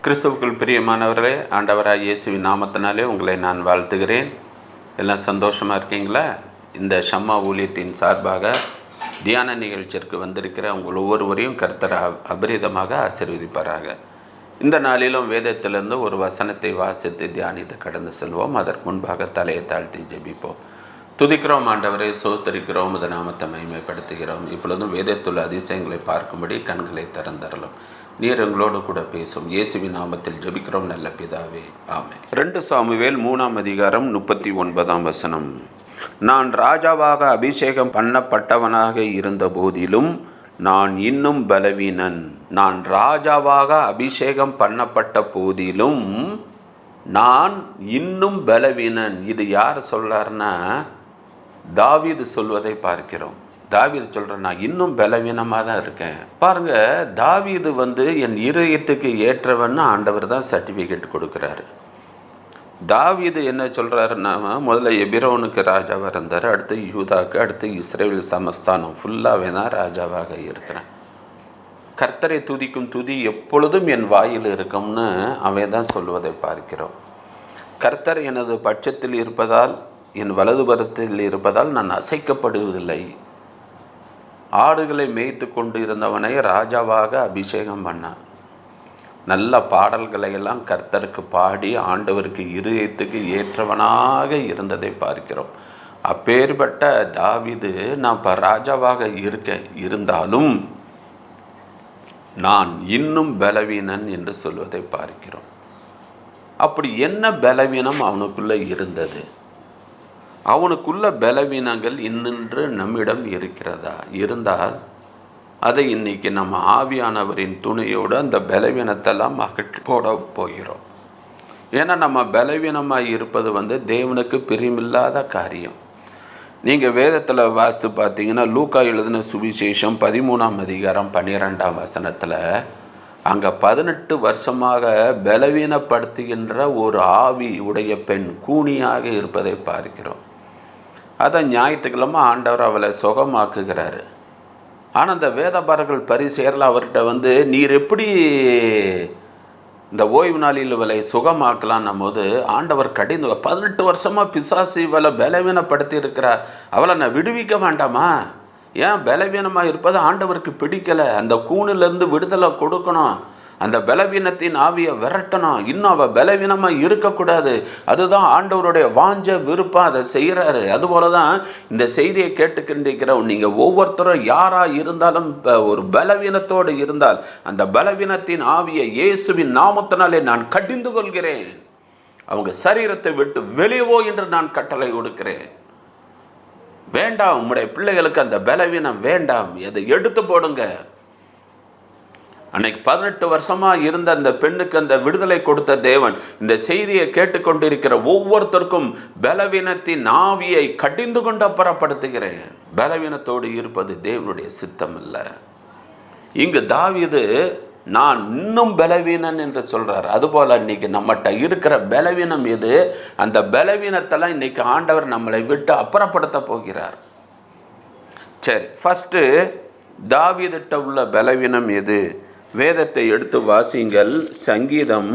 கிறிஸ்துவுக்குள் பிரியமானவர்களே, ஆண்டவராகிய இயேசுவின் நாமத்தினாலே உங்களை நான் வாழ்த்துகிறேன். எல்லாம் சந்தோஷமாக இருக்கீங்களா? இந்த ஷம்மா ஊழியத்தின் சார்பாக தியான நிகழ்ச்சிக்கு வந்திருக்கிற உங்கள் ஒவ்வொருவரையும் கர்த்தர் அபரிதமாக ஆசீர்வதிப்பாராக. இந்த நாளிலும் வேதத்திலிருந்து ஒரு வசனத்தை வாசித்து தியானித்து கடந்து செல்வோம். அதற்கு முன்பாக தலையை தாழ்த்தி ஜெபிப்போம். துதிக்கிறோம் ஆண்டவரை, சோத்தரிக்கிறோம், இந்த நாமத்தை மகிமைப்படுத்துகிறோம். இப்பொழுதும் வேதத்துள்ள அதிசயங்களை பார்க்கும்படி கண்களை திறந்தரலும். நீர் எங்களோடு கூட பேசும். இயேசுவின் நாமத்தில் ஜெபிக்கிறோம் நல்ல பிதாவே, ஆமென். 2 சாமுவேல் 3ஆம் அதிகாரம் 39ஆம் வசனம். நான் ராஜாவாக அபிஷேகம் பண்ணப்பட்டவனாக இருந்த போதிலும் நான் இன்னும் பலவீனன். நான் ராஜாவாக அபிஷேகம் பண்ணப்பட்ட போதிலும் நான் இன்னும் பலவீனன். இது யார் சொல்றாருன்னா, தாவீது சொல்வதை பார்க்கிறோம். தாவீது சொல்கிறேன், நான் இன்னும் பலவீனமாக தான் இருக்கேன். பாருங்கள், தாவீது என் இருதயத்துக்கு ஏற்றவன்னு ஆண்டவர் தான் சர்டிஃபிகேட் கொடுக்குறாரு. தாவீது என்ன சொல்கிறாருன்னா, முதல்ல எபிரோனுக்கு ராஜாவாக இருந்தார், அடுத்து யூதாவுக்கு, அடுத்து இஸ்ரேல் சமஸ்தானம் ஃபுல்லாகவே தான் ராஜாவாக இருக்கிறேன். கர்த்தரை துதிக்கும் துதி எப்பொழுதும் என் வாயில் இருக்கும்னு அவன் தான் சொல்வதை பார்க்கிறோம். கர்த்தர் எனது பட்சத்தில் இருப்பதால், என் வலதுபுறத்தில் இருப்பதால் நான் அசைக்கப்படுவதில்லை. ஆடுகளை மேய்த்து கொண்டு இருந்தவனை ராஜாவாக அபிஷேகம் பண்ணான். நல்ல பாடல்களை எல்லாம் கர்த்தருக்கு பாடி ஆண்டவருக்கு இருதயத்துக்கு ஏற்றவனாக இருந்ததை பார்க்கிறோம். அப்பேற்பட்ட தாவீது, நான் இப்போ ராஜாவாக இருந்தாலும் நான் இன்னும் பலவீனன் என்று சொல்வதை பார்க்கிறோம். அப்படி என்ன பலவீனம் அவனுக்குள்ளே இருந்தது? அவனுக்குள்ள பலவீனங்கள் இன்னென்று நம்மிடம் இருக்கிறதா? இருந்தால் அதை இன்னைக்கு நம்ம ஆவியானவரின் துணையோடு அந்த பலவீனத்தெல்லாம் அகற்றி போட போகிறோம். ஏன்னா நம்ம பலவீனமாக இருப்பது தேவனுக்கு பிரியமில்லாத காரியம். நீங்கள் வேதத்தில் வாசித்து பார்த்தீங்கன்னா, லூக்கா எழுதின சுவிசேஷம் 13ஆம் அதிகாரம் 12ஆம் வசனத்தில் அங்கே 18 வருஷமாக பலவீனப்படுத்துகின்ற ஒரு ஆவி உடைய பெண் கூனியாக இருப்பதை பார்க்கிறோம். அதை ஞாயிற்றுக்கிழமை ஆண்டவர் அவளை சுகமாக்குகிறாரு. ஆனால் அந்த வேதபாரர்கள் பரிசேரில் அவர்கிட்ட நீர் எப்படி இந்த ஓய்வு நாளில் இவளை சுகமாக்கலான்னும் போது ஆண்டவர் 18 வருஷமாக பிசாசு இவளை பலவீனப்படுத்தி இருக்கிறார், அவளை நான் விடுவிக்க வேண்டாமா? ஏன் பலவீனமாக இருப்பது ஆண்டவருக்கு பிடிக்கலை. அந்த கூணிலேருந்து விடுதலை கொடுக்கணும், அந்த பலவீனத்தின் ஆவியை விரட்டணும். இன்னும் அவள் பலவீனமாக இருக்கக்கூடாது. அதுதான் ஆண்டவருடைய வாஞ்ச விருப்பம். அதை செய்கிறாரு. அதுபோல தான் இந்த செய்தியை கேட்டுக்கிண்டிருக்கிற நீங்கள் ஒவ்வொருத்தரும் யாராக இருந்தாலும் ஒரு பலவீனத்தோடு இருந்தால் அந்த பலவீனத்தின் ஆவியை இயேசுவின் நாமத்தினாலே நான் கடிந்து கொள்கிறேன். அவங்க சரீரத்தை விட்டு வெளியவோ என்று நான் கட்டளை கொடுக்கிறேன். வேண்டாம், உங்களுடைய பிள்ளைகளுக்கு அந்த பலவீனம் வேண்டாம், அதை எடுத்து போடுங்க. அன்னைக்கு 18 வருஷமாக இருந்த அந்த பெண்ணுக்கு அந்த விடுதலை கொடுத்த தேவன் இந்த செய்தியை கேட்டுக்கொண்டிருக்கிற ஒவ்வொருத்தருக்கும் பலவீனத்தின் ஆவியை கடிந்து கொண்டு அப்புறப்படுத்துகிறேன். பலவீனத்தோடு இருப்பது தேவனுடைய சித்தம் இல்லை. இங்கு தாவீது நான் இன்னும் பலவீனன் என்று சொல்கிறார். அதுபோல் இன்னைக்கு நம்மகிட்ட இருக்கிற பலவீனம் எது? அந்த பலவீனத்தெல்லாம் இன்னைக்கு ஆண்டவர் நம்மளை விட்டு அப்புறப்படுத்த போகிறார். சரி, ஃபஸ்ட்டு தாவீதுட்ட உள்ள பலவீனம் எது? வேதத்தை எடுத்து வாசிங்கள். சங்கீதம்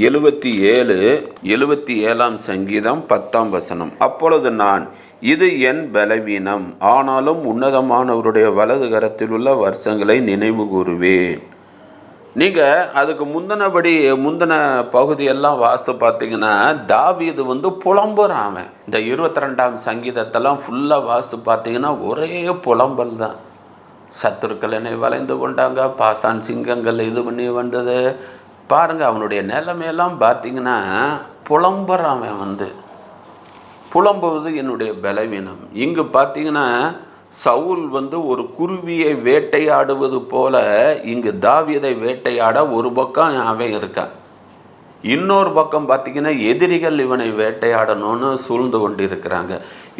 77ஆம் சங்கீதம் 10ஆம் வசனம். அப்பொழுது நான், இது என் பலவீனம், ஆனாலும் உன்னதமானவருடைய வலது கரத்தில் உள்ள வருஷங்களை நினைவு கூறுவேன். நீங்கள் அதுக்கு முந்தின பகுதியெல்லாம் வாசித்து பார்த்தீங்கன்னா, தாவீது புலம்புறான். இந்த 22ஆம் சங்கீதத்தெல்லாம் ஃபுல்லாக வாசித்து பார்த்தீங்கன்னா ஒரே புலம்பல் தான். சத்துருக்கள் என்னை வளைந்து கொண்டாங்க, பாசான் சிங்கங்கள் இது பண்ணி வந்தது பாருங்கள். அவனுடைய நிலைமையெல்லாம் பார்த்தீங்கன்னா புலம்புறான். புலம்புவது என்னுடைய பலவீனம். இங்கு பார்த்தீங்கன்னா சவுல் ஒரு குருவியை வேட்டையாடுவது போல இங்கு தாவீதை வேட்டையாட ஒரு பக்கம் அவன் இருக்கான். இன்னொரு பக்கம் பார்த்திங்கன்னா எதிரிகள் இவனை வேட்டையாடணும்னு சூழ்ந்து கொண்டு இருக்கிறாங்க.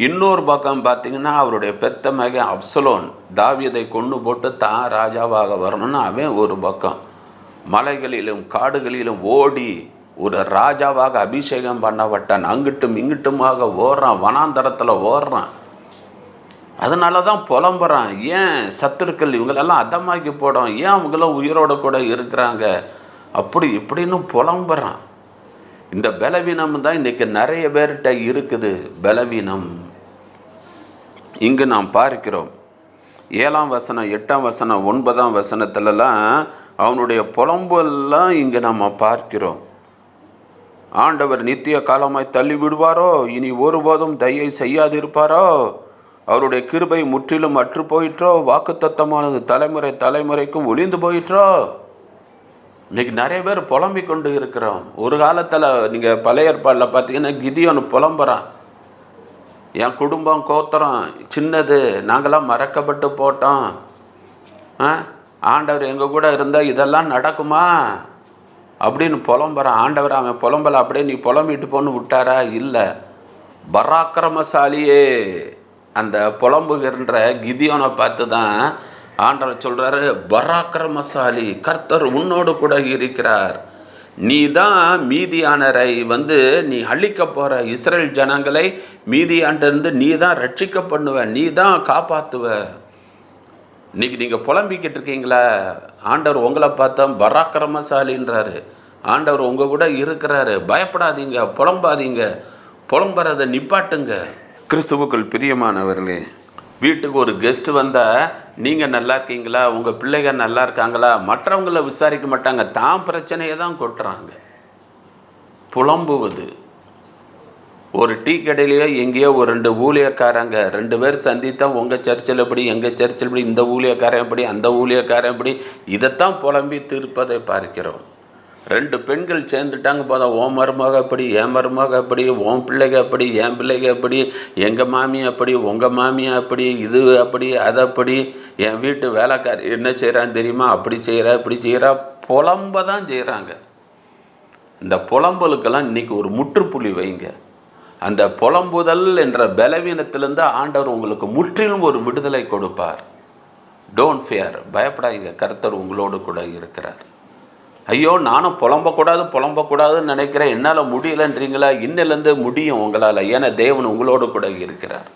இன்னொரு பக்கம் பார்த்திங்கன்னா அவருடைய பெத்த மகன் அப்சலோன் தாவீதை கொண்டு போட்டு தான் ராஜாவாக வரணும்னு அவன் ஒரு பக்கம் மலைகளிலும் காடுகளிலும் ஓடி ஒரு ராஜாவாக அபிஷேகம் பண்ணப்பட்டான். அங்கிட்டும் இங்கிட்டுமாக ஓடுறான், வனாந்தரத்தில் ஓடுறான். அதனால தான் புலம்புறான். ஏன் சத்துருக்கள் இவங்களெல்லாம் அதமாக்கி போடும், ஏன் அவங்களும் உயிரோடு கூட இருக்கிறாங்க அப்படி இப்படின்னு புலம்புறான். இந்த பலவீனம் தான் இன்றைக்கி நிறைய பேர்கிட்ட இருக்குது. பலவீனம் இங்கு நாம் பார்க்கிறோம். 7ஆம் வசனம், 8ஆம் வசனம், 9ஆம் வசனத்துலலாம் அவனுடைய புலம்பெல்லாம் இங்கே நம்ம பார்க்கிறோம். ஆண்டவர் நித்திய காலமாய் தள்ளி விடுவாரோ, இனி ஒருபோதும் தயை செய்யாதிருப்பாரோ, அவருடைய கிருபை முற்றிலும் அற்று போயிற்றோ, வாக்குத்தத்தமானது தலைமுறை தலைமுறைக்கும் ஒளிந்து போயிற்றோ. இன்றைக்கி நிறைய பேர் புலம்பிக் கொண்டு இருக்கிறோம். ஒரு காலத்தில் நீங்கள் பழைய ஏற்பாடில் பார்த்தீங்கன்னா கிதியோன் புலம்புறான். என் குடும்பம் கோத்திரம் சின்னது, நாங்களாம் மறக்கப்பட்டு போட்டோம், ஆண்டவர் எங்கள் கூட இருந்தால் இதெல்லாம் நடக்குமா அப்படின்னு புலம்புறான். ஆண்டவர் அவன் புலம்பலை, அப்படியே நீ புலம்பிட்டு போன்னு விட்டாரா? இல்லை. பராக்கிரமசாலியே அந்த புலம்புகின்ற கிதியோனை பார்த்து தான் ஆண்டவர் சொல்கிறாரு, பராக்கிரமசாலி, கர்த்தர் உன்னோடு கூட இருக்கிறார். நீ தான் மீதியானரை நீ அழிக்க போகிற இஸ்ரேல் ஜனங்களை மீதியாண்டிருந்து நீ தான் ரட்சிக்க பண்ணுவ, நீ தான் காப்பாற்றுவ. இன்னைக்கு நீங்கள் புலம்பிக்கிட்டு இருக்கீங்களா? ஆண்டவர் உங்களை பார்த்தா பராக்கிரமசாலின்றாரு. ஆண்டவர் உங்கள் கூட இருக்கிறாரு. பயப்படாதீங்க, புலம்பாதீங்க, புலம்புறதை நிப்பாட்டுங்க. கிறிஸ்துவுக்குள் பிரியமானவர்களே, வீட்டுக்கு ஒரு கெஸ்ட்டு வந்தால் நீங்கள் நல்லா இருக்கீங்களா, உங்கள் பிள்ளைகள் நல்லா இருக்காங்களா, மற்றவங்கள விசாரிக்க மாட்டாங்க, தான் பிரச்சனையை தான் கொட்டுறாங்க. புலம்புவது. ஒரு டீ கடையிலையோ எங்கேயோ ஒரு 2 ஊழியக்காரங்க 2 பேர் சந்தித்தா உங்கள் சர்ச்சில் எப்படி, எங்கள் சர்ச்சில் எப்படி, இந்த ஊழியக்காரன் எப்படி, அந்த ஊழியக்காரன் எப்படி, இதைத்தான் புலம்பி தீர்ப்பதை பார்க்கிறோம். 2 பெண்கள் சேர்ந்துட்டாங்க போதும், ஓன் மருமக அப்படி, என் மருமக அப்படி, ஓன் பிள்ளைங்க அப்படி, என் பிள்ளைங்க அப்படி, எங்கள் மாமி அப்படி, உங்கள் மாமியா அப்படி, இது அப்படி, அது அப்படி, என் வீட்டு வேலைக்காரி என்ன செய்கிறான்னு தெரியுமா, அப்படி செய்கிறா இப்படி செய்கிறா, புலம்ப தான் செய்கிறாங்க. இந்த புலம்பலுக்கெல்லாம் இன்றைக்கி ஒரு முற்றுப்புள்ளி வைங்க. அந்த புலம்புதல் என்ற பலவீனத்திலிருந்து ஆண்டவர் உங்களுக்கு முற்றிலும் ஒரு விடுதலை கொடுப்பார். டோன்ட் ஃபியர், பயப்படாதீங்க, கர்த்தர் உங்களோடு கூட இருக்கிறார். ஐயோ நானும் புலம்பக்கூடாதுன்னு நினைக்கிறேன், என்னால் முடியலைன்றீங்களா? இன்னிலேருந்து முடியும் உங்களால். ஏன்னா தேவன் உங்களோடு கூட இருக்கிறார்.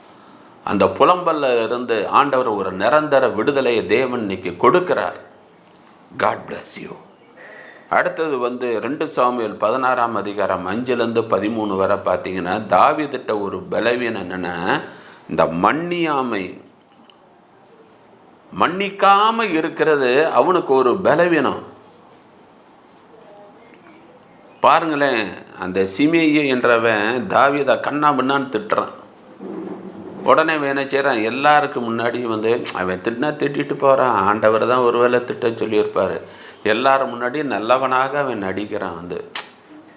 அந்த புலம்பல்ல இருந்து ஆண்டவர் ஒரு நிரந்தர விடுதலையை தேவன் இன்னைக்கு கொடுக்கிறார். God bless you. அடுத்தது 2 சாமுவேல் 16ஆம் அதிகாரம் 5-13 வரை பார்த்தீங்கன்னா, தாவீதுட்ட ஒரு பலவீனம் என்னென்னா, இந்த மன்னிக்காமல் இருக்கிறது அவனுக்கு ஒரு பலவீனம். பாருங்களேன், அந்த சிமேயி என்றவன் தாவீதை கண்ணா பின்னான்னு திட்டுறான். உடனே என்ன செய்கிறான், எல்லாருக்கும் முன்னாடி அவன் திட்டிட்டு போகிறான். ஆண்டவர் தான் ஒருவேளை திட்ட சொல்லியிருப்பார். எல்லாரும் முன்னாடி நல்லவனாக அவன் நடிக்கிறான்.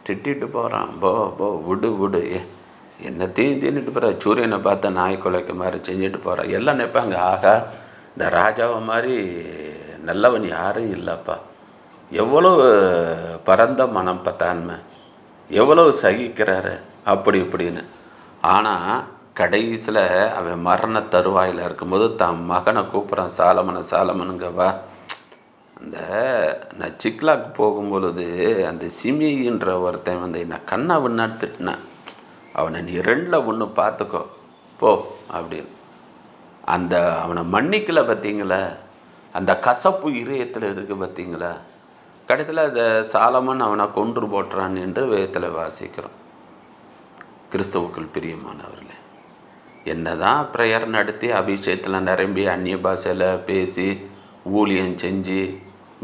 திட்டிட்டு போகிறான். போ விடு என்னத்தையும் தின்னுட்டு போகிற, சூரியனை பார்த்த நாய் குலைக்க மாதிரி செஞ்சுட்டு போகிறான். எல்லாம் நினைப்பாங்க, ஆகா இந்த ராஜாவை மாதிரி நல்லவன் யாரும் இல்லைப்பா, எவ்வளோ பரந்த மனப்பத்தான்மை, எவ்வளோ சகிக்கிறாரு அப்படி இப்படின்னு. ஆனால் கடைசியில் அவன் மரண தருவாயில் இருக்கும்போது தான் மகனை கூப்பிட்றான், சாலமனுங்க வா. நான் சிக்லாக்கு போகும்பொழுது அந்த சிமின்ற ஒருத்தன் நான் கண்ணா விண்ணான்னு திட்டினேன், அவனை நீ 2ல் 1 பார்த்துக்கோ போ அப்படின்னு. அவனை மன்னிக்கலை பார்த்தீங்களா, அந்த கசப்பு இதயத்தில் இருக்குது பார்த்தீங்களா. கடைசியில் அதை சாலமன் அவனை கொன்று போட்டுறான் என்று வேதத்தில் வாசிக்கிறோம். கிறிஸ்துவுக்குள் பிரியமானவர்களே, என்ன தான் ப்ரேயர் நடத்தி அபிஷேகத்தில் நிரம்பி அந்நிய பாஷையில் பேசி ஊழியம் செஞ்சு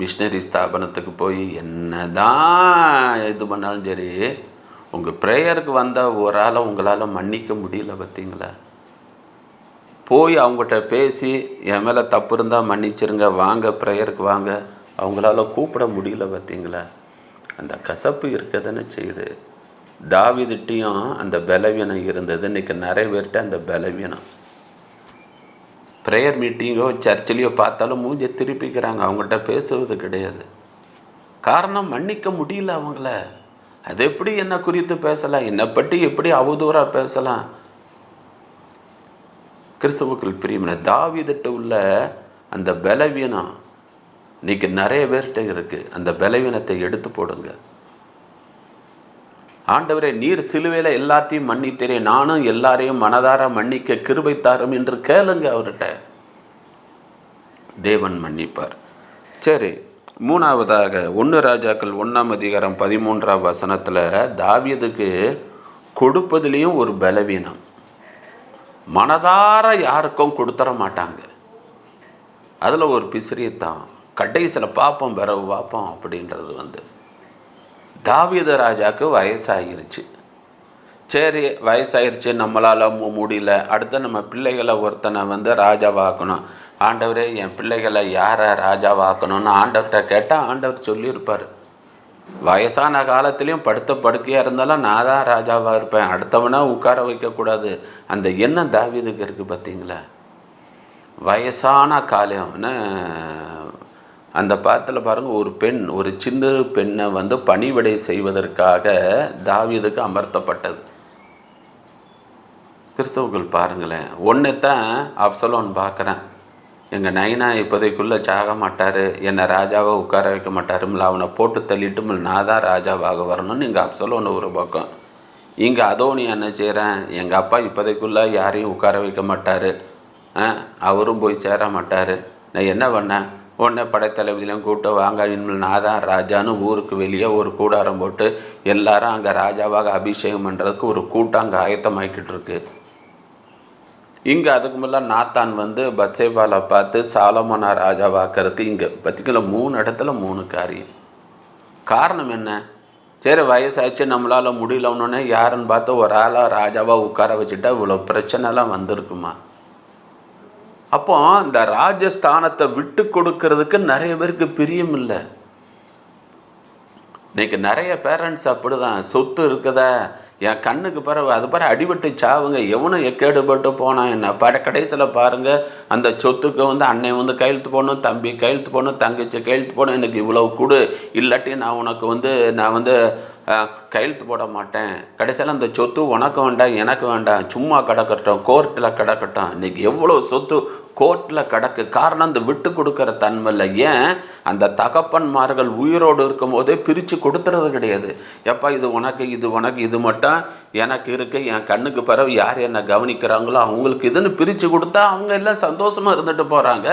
மிஷினரி ஸ்தாபனத்துக்கு போய் என்ன தான் இது பண்ணாலும் சரி, உங்கள் ப்ரேயருக்கு வந்த ஒரு ஆளை உங்களால் மன்னிக்க முடியல பார்த்தீங்களா. போய் அவங்ககிட்ட பேசி என் மேலே தப்பு இருந்தால் மன்னிச்சிருங்க, வாங்க ப்ரேயருக்கு வாங்க, அவங்களால கூப்பிட முடியல பார்த்தீங்களா. அந்த கசப்பு இருக்க தானே செய்யுது. தாவீதுட்டையும் அந்த பலவீனம் இருந்தது. இன்றைக்கி நிறைய பேர்கிட்ட அந்த பலவீனம். ப்ரேயர் மீட்டிங்கோ சர்ச்சிலையோ பார்த்தாலும் மூஞ்சை திருப்பிக்கிறாங்க, அவங்ககிட்ட பேசுவது கிடையாது. காரணம், மன்னிக்க முடியல அவங்கள. அது எப்படி என்னை குறித்து பேசலாம், என்னை பற்றி எப்படி அவதூறாக பேசலாம். கிறிஸ்துவுக்குள் பிரியமான தாவீதுட்ட உள்ள அந்த பலவீனம் இன்றைக்கி நிறைய பேர்கிட்ட இருக்குது. அந்த பலவீனத்தை எடுத்து போடுங்க. ஆண்டவரே, நீர் சிலுவையில் எல்லாத்தையும் மன்னித்தீரே, நானும் எல்லாரையும் மனதார மன்னிக்க கிருபை தாரும் என்று கேளுங்க அவர்கிட்ட. தேவன் மன்னிப்பார். சரி, மூணாவதாக 1 ராஜாக்கள் 1ஆம் அதிகாரம் 13ஆம் வசனத்தில் தாவீதுக்கு கொடுப்பதிலையும் ஒரு பலவீனம். மனதார யாருக்கும் கொடுத்துட மாட்டாங்க. அதில் ஒரு பிசிறியத்தான். கடைசியில் பார்ப்போம் பிறகு பார்ப்போம் அப்படின்றது தாவீது ராஜாவுக்கு வயசாகிருச்சு. சரி, வயசாயிருச்சு, நம்மளால் முடியல, அடுத்து நம்ம பிள்ளைகளை ஒருத்தனை ராஜாவாக்கணும். ஆண்டவரே, என் பிள்ளைகளை யாரை ராஜாவாக்கணும்னு ஆண்டவர்கிட்ட கேட்டால் ஆண்டவர் சொல்லியிருப்பார். வயசான காலத்துலேயும் படுத்த படுக்கையாக இருந்தாலும் நான் தான் ராஜாவாக இருப்பேன், அடுத்தவனா உட்கார வைக்கக்கூடாது. அந்த எண்ணம் தாவீதுக்கு இருக்குது. பார்த்தீங்களா? வயசான காலம்னு அந்த பாத்தில் பாருங்கள், ஒரு பெண், ஒரு சின்ன பெண்ணை பணிவிடை செய்வதற்காக தாவீதுக்கு அமர்த்தப்பட்டது. கிறிஸ்தவர்கள் பாருங்களேன், ஒன்று தான் அப்சலோன் பார்க்குறேன். எங்கள் நைனா இப்போதைக்குள்ளே சாக மாட்டார், என்னை ராஜாவை உட்கார வைக்க மாட்டாருமில்ல, அவனை போட்டு தள்ளிட்டு நான் தான் ராஜாவாக வரணும்னு இங்கே அப்சலோன் ஒரு பக்கம். இங்கே அதோனி என்ன செய்கிறேன், எங்கள் அப்பா இப்போதைக்குள்ளே யாரையும் உட்கார வைக்க மாட்டார், அவரும் போய் சேர மாட்டார், நான் என்ன பண்ணேன், உடனே படைத்தளபதியிலையும் கூப்பிட்டு வாங்க, இனிமேல் நான் தான் ராஜான்னு ஊருக்கு வெளியே ஒரு கூடாரம் போட்டு எல்லாரும் அங்கே ராஜாவாக அபிஷேகம் பண்ணுறதுக்கு ஒரு கூட்டம் அங்கே ஆயத்தமாக்கிட்டு இருக்கு. இங்கே அதுக்கு முன்னாடி நாத்தான் பத்சேபாலை பார்த்து சாலமோனா ராஜாவாக்கிறதுக்கு இங்கே பார்த்திங்களா 3 இடத்துல 3 காரியம். காரணம் என்ன? சரி, வயசாச்சு, நம்மளால் முடியலன்னொன்னே யாருன்னு பார்த்து ஒரு ஆளாக ராஜாவாக உட்கார வச்சுட்டா இவ்வளோ பிரச்சனைலாம் வந்திருக்குமா? அப்போ இந்த ராஜஸ்தானத்தை விட்டு கொடுக்கறதுக்கு நிறைய பேருக்கு பிரியம் இல்லை. இன்னைக்கு நிறைய பேரண்ட்ஸ் அப்படி தான், சொத்து இருக்குதா என் கண்ணுக்கு பிறகு அது பிறகு அடிபட்டு சாவுங்க, எவனும் எக்கேடுபட்டு போனான் என்ன கடைசியில் பாருங்கள், அந்த சொத்துக்கு அன்னை கையெழுத்து போடணும், தம்பி கையெழுத்து போடணும், தங்கச்சி கையெழுத்து போடணும், எனக்கு இவ்வளோ கொடு, இல்லாட்டி நான் உனக்கு நான் கையெழுத்து போட மாட்டேன். கடைசியில் அந்த சொத்து உனக்கு வேண்டாம், எனக்கு வேண்டாம், சும்மா கிடக்கட்டும், கோர்ட்டில் கிடக்கட்டும். இன்றைக்கி எவ்வளோ சொத்து கோர்ட்டில் கிடக்கு. காரணம் அந்த விட்டு கொடுக்குற தன்மை இல்லை. ஏன்? அந்த தகப்பன்மார்கள் உயிரோடு இருக்கும் போதே பிரித்து கொடுத்துறது கிடையாது. எப்பா இது உனக்கு, இது உனக்கு, இது மட்டும் எனக்கு இருக்குது, என் கண்ணுக்கு பிறகு யார் என்னை கவனிக்கிறாங்களோ அவங்களுக்கு இதுன்னு பிரித்து கொடுத்தா அவங்க எல்லாம் சந்தோஷமாக இருந்துட்டு போகிறாங்க.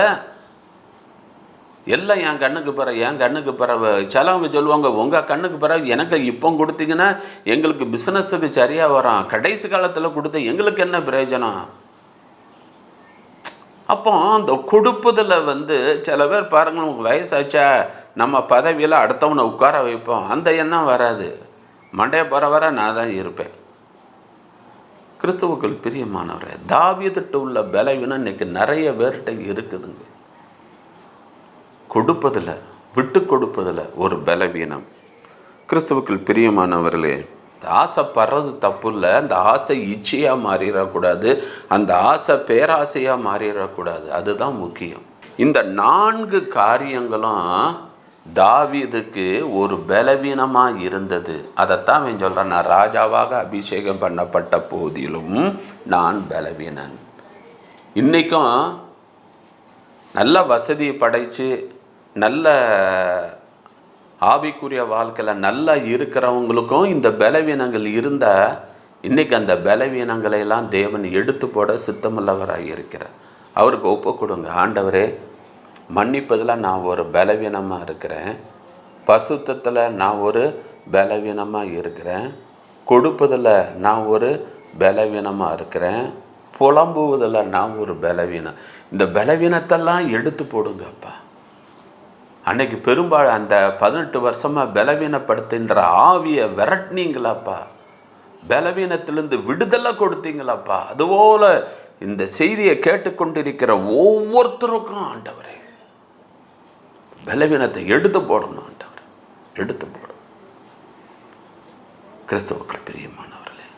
எல்லாம் என் கண்ணுக்கு பிறகு சிலவங்க சொல்லுவாங்க, உங்கள் கண்ணுக்கு பிறகு எனக்கு இப்போ கொடுத்தீங்கன்னா எங்களுக்கு பிஸ்னஸுக்கு சரியாக வரும், கடைசி காலத்தில் கொடுத்த எங்களுக்கு என்ன பிரயோஜனம்? அப்போ அந்த கொடுப்பதில் சில பேர் பாருங்கள், நமக்கு வயசாச்சா நம்ம பதவியில் அடுத்தவனை உட்கார வைப்போம், அந்த எண்ணம் வராது. மண்டைய வர நான் தான் இருப்பேன். கிறிஸ்துவுக்குள் பிரியமானவரே, தாவீதுட்ட உள்ள பலவீனம் இன்னைக்கு நிறைய பேர்கிட்ட இருக்குதுங்க. கொடுப்பதில், விட்டு கொடுப்பதில் ஒரு பலவீனம். கிறிஸ்துவுக்குள் பிரியமானவர்களே, ஆசைப்படுறது தப்பு இல்லை, அந்த ஆசை இச்சையாக மாறிடக்கூடாது, அந்த ஆசை பேராசையாக மாறிடக்கூடாது, அதுதான் முக்கியம். இந்த 4 காரியங்களும் தாவீதுக்கு ஒரு பலவீனமாக இருந்தது. அதைத்தான் அவன் சொல்கிறான், நான் ராஜாவாக அபிஷேகம் பண்ணப்பட்ட போதிலும் நான் பலவீனன். இன்றைக்கும் நல்ல வசதி படைத்து நல்ல ஆவிக்குரிய வாழ்க்கையில் நல்லா இருக்கிறவங்களுக்கும் இந்த பலவீனங்கள் இருந்தால் இன்றைக்கி அந்த பலவீனங்களையெல்லாம் தேவன் எடுத்து போட சித்தமுள்ளவராக இருக்கிறார். அவருக்கு ஒப்பு கொடுங்க. ஆண்டவரே, மன்னிப்பதில் நான் ஒரு பலவீனமாக இருக்கிறேன், பசுத்தத்தில் நான் ஒரு பலவீனமாக இருக்கிறேன், கொடுப்பதில் நான் ஒரு பலவீனமாக இருக்கிறேன், புலம்புவதில் நான் ஒரு பலவீனம். இந்த பலவீனத்தெல்லாம் எடுத்து போடுங்கப்பா. அன்னைக்கு பெரும்பாலும் அந்த 18 வருஷமாக பலவீனப்படுத்துகின்ற ஆவியை விரட்டினீங்களாப்பா, பலவீனத்திலிருந்து விடுதலை கொடுத்தீங்களாப்பா. அதுபோல் இந்த செய்தியை கேட்டுக்கொண்டிருக்கிற ஒவ்வொருத்தருக்கும் ஆண்டவரே பலவீனத்தை எடுத்து போடணும். ஆண்டவர் எடுத்து போடும். கிறிஸ்தவுக்கள் பிரியமானவர்களே,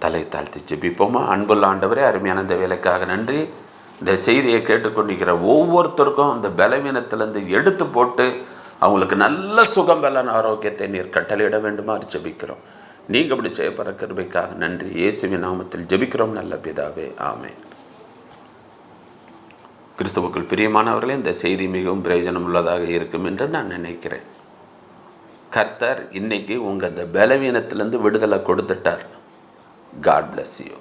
தலை தாழ்த்தி ஜெபிப்போமா. அன்புள்ள ஆண்டவரே, அருமையான இந்த வேலைக்காக நன்றி. இந்த செய்தியை கேட்டுக்கொண்டிருக்கிற ஒவ்வொருத்தருக்கும் அந்த பலவீனத்திலேருந்து எடுத்து போட்டு அவங்களுக்கு நல்ல சுகம் பலன் ஆரோக்கியத்தை நீர் கட்டளையிட வேண்டுமா ஜெபிக்கிறோம். நீங்கள் அப்படி செய்யப்படுற கிருபைக்காக நன்றி. இயேசுவின் நாமத்தில் ஜெபிக்கிறோம் நல்ல பிதாவே, ஆமென். கிறிஸ்துவுக்குள் பிரியமானவர்களே, இந்த செய்தி மிகவும் பிரயோஜனம் உள்ளதாக இருக்கும் என்று நான் நினைக்கிறேன். கர்த்தர் இன்னைக்கு உங்கள் இந்த பலவீனத்திலேருந்து விடுதலை கொடுத்துட்டார். God bless you.